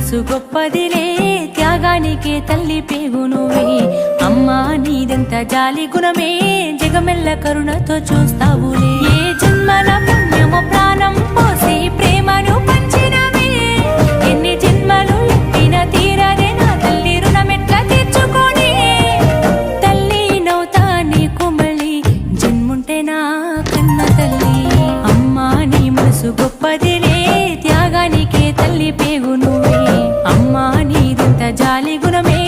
మనసు గొప్పదిలే త్యాగానికే తల్లి పేగు నువ్వే అమ్మా నీదెంత జాలి గుణమే జగమెల్ల కరుణతో చూస్తావులే ఏ జన్మల పుణ్యము ప్రాణం పోసి ప్రేమను పంచినవే ఎన్ని జన్మలు ఎత్తిన తీరదే నా తల్లి రుణమెట్లా తీర్చుకోనే తల్లి నవ్వుతా నీకు మళ్ళీ జన్ముంటే నా కన్న తల్లి అమ్మా నీ మనసు గొప్పదిలే త్యాగానికే తల్లి పేగు నువ్వే అమ్మా నీదెంత జాలి గుణమే